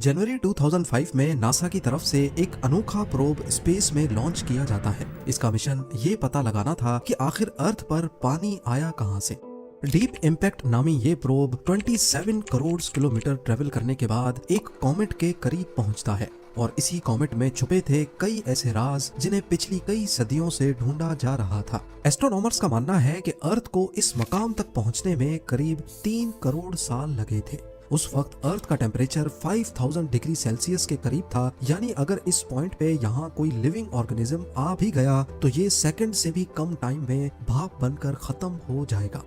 जनवरी 2005 में नासा की तरफ से एक अनोखा प्रोब स्पेस में लॉन्च किया जाता है। इसका मिशन ये पता लगाना था कि आखिर अर्थ पर पानी आया कहां से। डीप इम्पैक्ट नामी ये प्रोब 27 करोड़ किलोमीटर ट्रेवल करने के बाद एक कॉमेट के करीब पहुंचता है और इसी कॉमेट में छुपे थे कई ऐसे राज जिन्हें पिछली कई सदियों से ढूंढा जा रहा था। एस्ट्रोनॉमर्स का मानना है कि अर्थ को इस मकाम तक पहुंचने में करीब 3 करोड़ साल लगे थे। उस वक्त अर्थ का टेम्परेचर 5000 डिग्री सेल्सियस के करीब था, यानी अगर इस पॉइंट पे यहाँ कोई लिविंग ऑर्गेनिज्म आ भी गया तो ये सेकंड से भी कम टाइम में भाप बनकर खत्म हो जाएगा।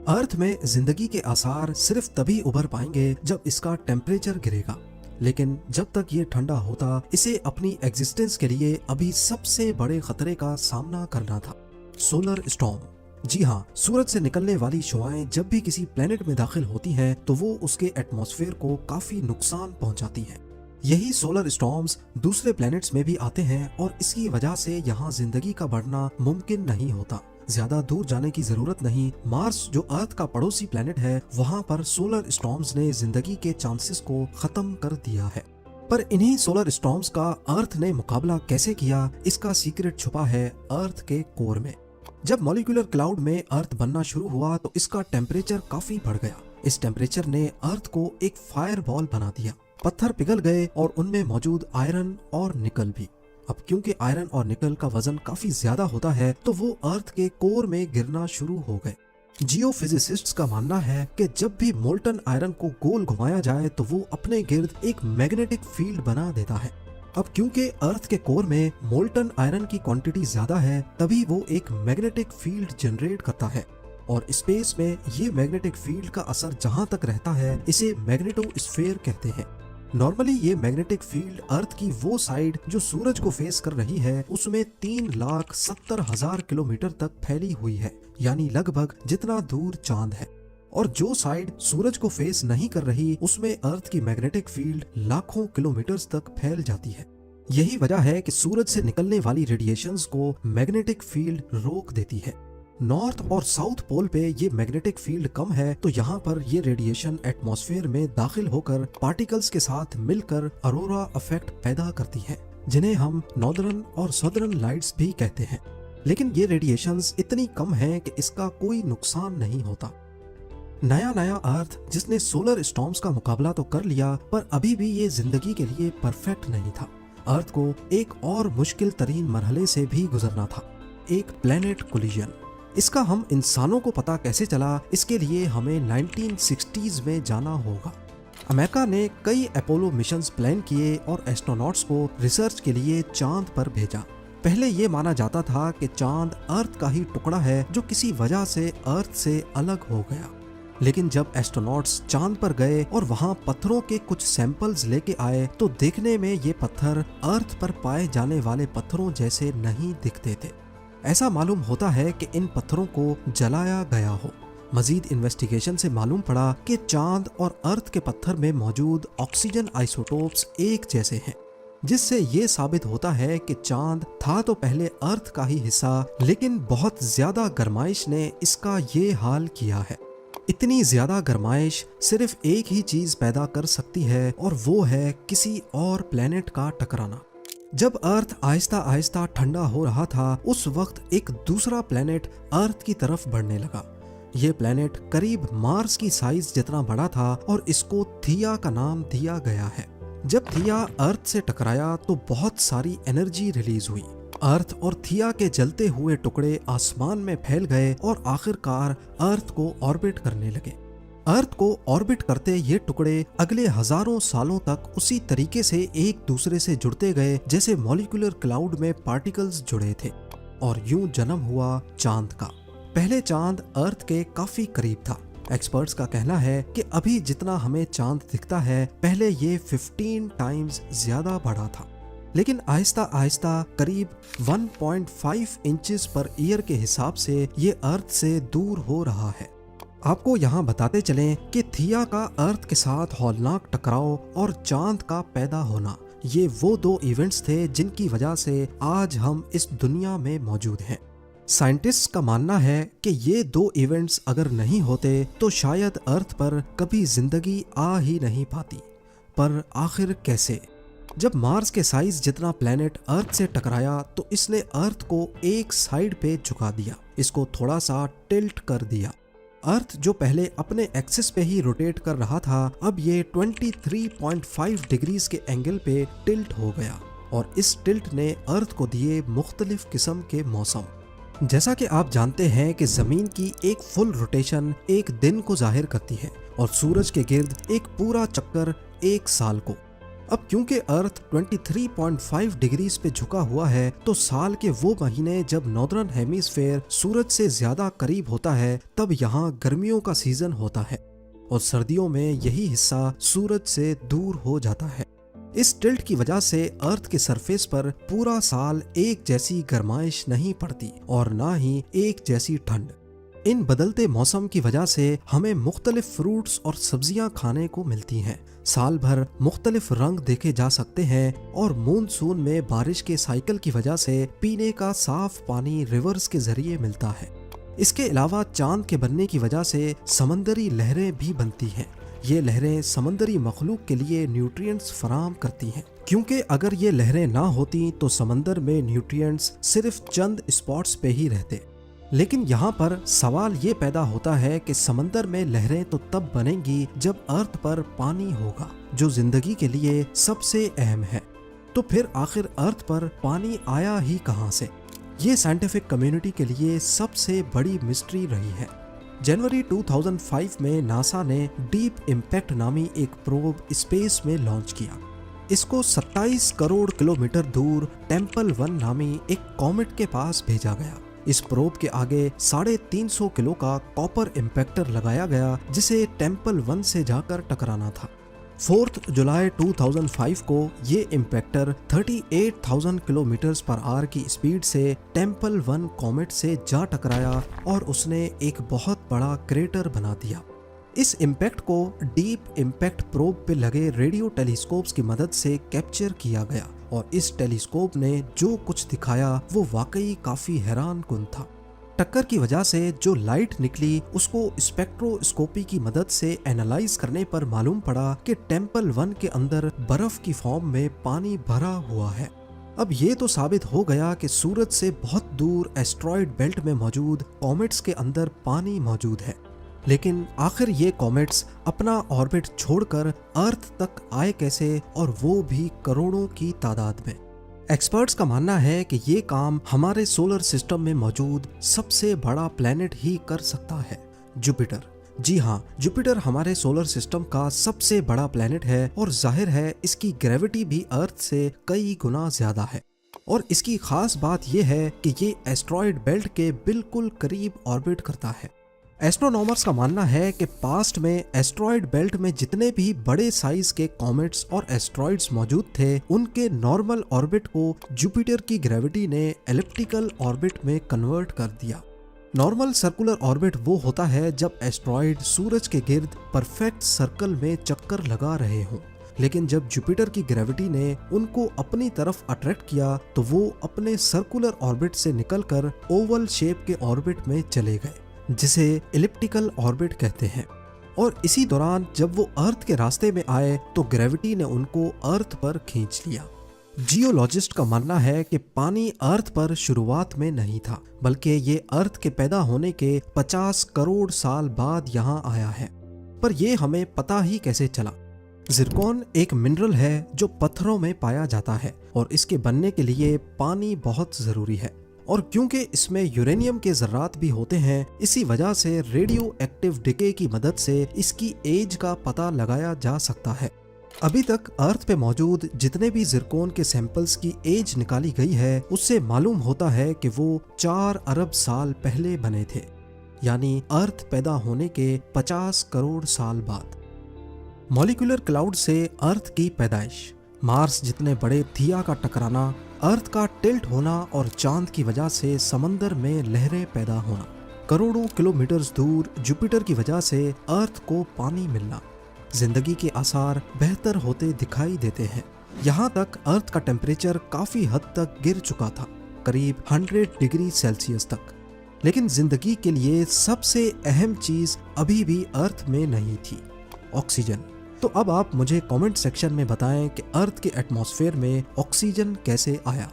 अर्थ में जिंदगी के आसार सिर्फ तभी उभर पाएंगे जब इसका टेम्परेचर गिरेगा, लेकिन जब तक ये ठंडा होता इसे अपनी एग्जिस्टेंस के लिए अभी सबसे बड़े खतरे का सामना करना था, सोलर स्टॉर्म। जी हाँ, सूरज से निकलने वाली शुआएं जब भी किसी प्लेनेट में दाखिल होती हैं तो वो उसके एटमॉस्फेयर को काफी नुकसान पहुंचाती हैं। यही सोलर स्टॉर्म्स दूसरे प्लेनेट्स में भी आते हैं और इसकी वजह से यहाँ जिंदगी का बढ़ना मुमकिन नहीं होता। ज्यादा दूर जाने की जरूरत नहीं, मार्स जो अर्थ का पड़ोसी प्लेनेट है वहाँ पर सोलर स्टॉर्म्स ने जिंदगी के चांसेस को खत्म कर दिया है। पर इन्हीं सोलर स्टॉर्म्स का अर्थ ने मुकाबला कैसे किया, इसका सीक्रेट छुपा है अर्थ के कोर में। जब मॉलिक्यूलर क्लाउड में अर्थ बनना शुरू हुआ तो इसका टेम्परेचर काफी बढ़ गया। इस टेम्परेचर ने अर्थ को एक फायर बॉल बना दिया। पत्थर पिघल गए और उनमें मौजूद आयरन और निकल भी। अब क्योंकि आयरन और निकल का वजन काफी ज्यादा होता है तो वो अर्थ के कोर में गिरना शुरू हो गए। जियोफिजिसिस्ट्स का मानना है कि जब भी मोल्टन आयरन को गोल घुमाया जाए तो वो अपने गिर्द एक मैग्नेटिक फील्ड बना देता है। अब क्योंकि अर्थ के कोर में मोल्टन आयरन की क्वांटिटी ज्यादा है तभी वो एक मैग्नेटिक फील्ड जनरेट करता है और स्पेस में ये मैग्नेटिक फील्ड का असर जहां तक रहता है इसे मैग्नेटोस्फीयर कहते हैं। नॉर्मली ये मैग्नेटिक फील्ड अर्थ की वो साइड जो सूरज को फेस कर रही है उसमें 3,70,000 किलोमीटर तक फैली हुई है, यानी लगभग जितना दूर चांद है। और जो साइड सूरज को फेस नहीं कर रही उसमें अर्थ की मैग्नेटिक फील्ड लाखों किलोमीटर्स तक फैल जाती है। यही वजह है कि सूरज से निकलने वाली रेडिएशंस को मैग्नेटिक फील्ड रोक देती है। नॉर्थ और साउथ पोल पे ये मैग्नेटिक फील्ड कम है तो यहाँ पर ये रेडिएशन एटमॉस्फेयर में दाखिल होकर पार्टिकल्स के साथ मिलकर अरोरा इफेक्ट पैदा करती है, जिन्हें हम नॉर्दर्न और सदर्न लाइट्स भी कहते हैं। लेकिन ये रेडिएशंस इतनी कम है कि इसका कोई नुकसान नहीं होता। नया अर्थ जिसने सोलर स्टॉर्म्स का मुकाबला तो कर लिया पर अभी भी ये जिंदगी के लिए परफेक्ट नहीं था। अर्थ को एक और मुश्किल तरीन मरहले से भी गुजरना था, एक प्लेनेट कोलिजन। इसका हम इंसानों को पता कैसे चला, इसके लिए हमें 1960s में जाना होगा। अमेरिका ने कई अपोलो मिशंस प्लान किए और एस्ट्रोनॉट्स को रिसर्च के लिए चांद पर भेजा। पहले ये माना जाता था कि चांद अर्थ का ही टुकड़ा है जो किसी वजह से अर्थ से अलग हो गया। लेकिन जब एस्ट्रोनॉट्स चांद पर गए और वहां पत्थरों के कुछ सैंपल्स लेके आए तो देखने में ये पत्थर अर्थ पर पाए जाने वाले पत्थरों जैसे नहीं दिखते थे। ऐसा मालूम होता है कि इन पत्थरों को जलाया गया हो। मजीद इन्वेस्टिगेशन से मालूम पड़ा कि चांद और अर्थ के पत्थर में मौजूद ऑक्सीजन आइसोटोप्स एक जैसे हैं, जिससे ये साबित होता है कि चांद था तो पहले अर्थ का ही हिस्सा, लेकिन बहुत ज्यादा गर्माइश ने इसका ये हाल किया है। इतनी ज्यादा गर्माइश सिर्फ एक ही चीज पैदा कर सकती है और वो है किसी और प्लेनेट का टकराना। जब अर्थ आहिस्ता आहिस्ता ठंडा हो रहा था उस वक्त एक दूसरा प्लेनेट अर्थ की तरफ बढ़ने लगा। ये प्लेनेट करीब मार्स की साइज जितना बड़ा था और इसको थिया का नाम दिया गया है। जब थिया अर्थ से टकराया तो बहुत सारी एनर्जी रिलीज हुई। अर्थ और थिया के जलते हुए टुकड़े आसमान में फैल गए और आखिरकार अर्थ को ऑर्बिट करने लगे। अर्थ को ऑर्बिट करते ये टुकड़े अगले हजारों सालों तक उसी तरीके से एक दूसरे से जुड़ते गए जैसे मॉलिक्यूलर क्लाउड में पार्टिकल्स जुड़े थे और यूं जन्म हुआ चांद का। पहले चांद अर्थ के काफी करीब था। एक्सपर्ट्स का कहना है कि अभी जितना हमें चांद दिखता है पहले ये 15 टाइम्स ज्यादा बड़ा था, लेकिन आहिस्ता आहिस्ता करीब 1.5 इंचेस पर ईयर के हिसाब से ये अर्थ से दूर हो रहा है। आपको यहाँ बताते चलें कि थिया का अर्थ के साथ हौलनाक टकराव और चांद का पैदा होना, ये वो दो इवेंट्स थे जिनकी वजह से आज हम इस दुनिया में मौजूद हैं। साइंटिस्ट्स का मानना है कि ये दो इवेंट्स अगर नहीं होते तो शायद अर्थ पर कभी जिंदगी आ ही नहीं पाती। पर आखिर कैसे? जब मार्स के साइज जितना प्लेनेट अर्थ से टकराया तो इसने अर्थ को एक साइड पे झुका दिया, इसको थोड़ा सा टिल्ट कर दिया। अर्थ जो पहले अपने एक्सिस पे ही रोटेट कर रहा था, अब ये 23.5 डिग्रीज के एंगल पे टिल्ट हो गया और इस टिल्ट ने अर्थ को दिए मुख्तलिफ किस्म के मौसम। जैसा कि आप जानते हैं कि जमीन की एक फुल रोटेशन एक दिन को जाहिर करती है और सूरज के गिर्द एक पूरा चक्कर एक साल को। अब क्योंकि अर्थ 23.5 डिग्रीज पे झुका हुआ है तो साल के वो महीने जब नॉर्दर्न हेमिस्फेयर सूरज से ज्यादा करीब होता है तब यहाँ गर्मियों का सीजन होता है और सर्दियों में यही हिस्सा सूरज से दूर हो जाता है। इस टिल्ट की वजह से अर्थ के सरफेस पर पूरा साल एक जैसी गर्माइश नहीं पड़ती और ना ही एक जैसी ठंड। इन बदलते मौसम की वजह से हमें मुख्तलिफ फ्रूट्स और सब्जियां खाने को मिलती हैं। साल भर मुख्तलिफ रंग देखे जा सकते हैं और मूनसून में बारिश के साइकिल की वजह से पीने का साफ पानी रिवर्स के जरिए मिलता है। इसके अलावा चांद के बनने की वजह से समंदरी लहरें भी बनती हैं। ये लहरें समंदरी मखलूक के लिए न्यूट्रिएंट्स फराहम करती हैं, क्योंकि अगर ये लहरें ना होती तो समंदर में न्यूट्रिएंट्स सिर्फ चंद स्पॉट्स पे ही रहते। लेकिन यहाँ पर सवाल ये पैदा होता है कि समंदर में लहरें तो तब बनेंगी जब अर्थ पर पानी होगा, जो जिंदगी के लिए सबसे अहम है। तो फिर आखिर अर्थ पर पानी आया ही कहाँ से? ये साइंटिफिक कम्युनिटी के लिए सबसे बड़ी मिस्ट्री रही है। जनवरी 2005 में नासा ने डीप इम्पैक्ट नामी एक प्रोब स्पेस में लॉन्च किया। इसको 27 करोड़ किलोमीटर दूर टेम्पल 1 नामी एक कॉमेट के पास भेजा गया। इस प्रोब के आगे 350 किलो का कॉपर इम्पैक्टर लगाया गया जिसे टेम्पल 1 से जाकर टकराना था। 4 जुलाई 2005 को ये इम्पैक्टर 38,000 किलोमीटर्स पर आवर की स्पीड से टेम्पल 1 कॉमेट से जा टकराया और उसने एक बहुत बड़ा क्रेटर बना दिया। इस इम्पैक्ट को डीप इम्पैक्ट प्रोब पे लगे रेडियो टेलीस्कोप्स की मदद से कैप्चर किया गया और इस टेलीस्कोप ने जो कुछ दिखाया वो वाकई काफी हैरान कुन था। टक्कर की वजह से जो लाइट निकली उसको स्पेक्ट्रोस्कोपी की मदद से एनालाइज करने पर मालूम पड़ा कि टेम्पल 1 के अंदर बर्फ की फॉर्म में पानी भरा हुआ है। अब ये तो साबित हो गया कि सूरज से बहुत दूर एस्ट्रॉयड बेल्ट में मौजूद कॉमेट्स के अंदर पानी मौजूद है। लेकिन आखिर ये कॉमेट्स अपना ऑर्बिट छोड़कर अर्थ तक आए कैसे, और वो भी करोड़ों की तादाद में। एक्सपर्ट्स का मानना है कि ये काम हमारे सोलर सिस्टम में मौजूद सबसे बड़ा प्लेनेट ही कर सकता है, जुपिटर। जी हाँ, जुपिटर हमारे सोलर सिस्टम का सबसे बड़ा प्लेनेट है और जाहिर है इसकी ग्रेविटी भी अर्थ से कई गुना ज्यादा है। और इसकी खास बात यह है कि ये एस्ट्रॉयड बेल्ट के बिल्कुल करीब ऑर्बिट करता है। एस्ट्रोनॉमर्स का मानना है कि पास्ट में एस्ट्रॉयड बेल्ट में जितने भी बड़े साइज के कॉमेट्स और एस्ट्रॉइड्स मौजूद थे, उनके नॉर्मल ऑर्बिट को जुपिटर की ग्रेविटी ने एलिप्टिकल ऑर्बिट में कन्वर्ट कर दिया। नॉर्मल सर्कुलर ऑर्बिट वो होता है जब एस्ट्रॉयड सूरज के गिर्द परफेक्ट सर्कल में चक्कर लगा रहे हों, लेकिन जब जुपिटर की ग्रेविटी ने उनको अपनी तरफ अट्रैक्ट किया तो वो अपने सर्कुलर ऑर्बिट से निकलकर ओवल शेप के ऑर्बिट में चले गए, जिसे एलिप्टिकल ऑर्बिट कहते हैं। और इसी दौरान जब वो अर्थ के रास्ते में आए तो ग्रेविटी ने उनको अर्थ पर खींच लिया। जियोलॉजिस्ट का मानना है कि पानी अर्थ पर शुरुआत में नहीं था, बल्कि ये अर्थ के पैदा होने के 50 करोड़ साल बाद यहाँ आया है। पर यह हमें पता ही कैसे चला? जिरकॉन एक मिनरल है जो पत्थरों में पाया जाता है और इसके बनने के लिए पानी बहुत जरूरी है। और क्योंकि इसमें यूरेनियम के जर्रात भी होते हैं, इसी वजह से रेडियो एक्टिव डिके की मदद से इसकी एज का पता लगाया जा सकता है। अभी तक अर्थ पे मौजूद जितने भी जिरकॉन के सैंपल्स की एज निकाली गई है, उससे मालूम होता है कि वो 4 अरब साल पहले बने थे, यानी अर्थ पैदा होने के 50 करोड़ साल बाद। मॉलिक्यूलर क्लाउड से अर्थ की पैदाइश, मार्स जितने बड़े थिया का टकराना, अर्थ का टिल्ट होना और चांद की वजह से समंदर में लहरें पैदा होना, करोड़ों किलोमीटर्स दूर जुपिटर की वजह से अर्थ को पानी मिलना, जिंदगी के आसार बेहतर होते दिखाई देते हैं। यहाँ तक अर्थ का टेम्परेचर काफी हद तक गिर चुका था, करीब 100 डिग्री सेल्सियस तक। लेकिन जिंदगी के लिए सबसे अहम चीज अभी भी अर्थ में नहीं थी, ऑक्सीजन। तो अब आप मुझे कमेंट सेक्शन में बताएं कि अर्थ के एटमॉस्फेयर में ऑक्सीजन कैसे आया।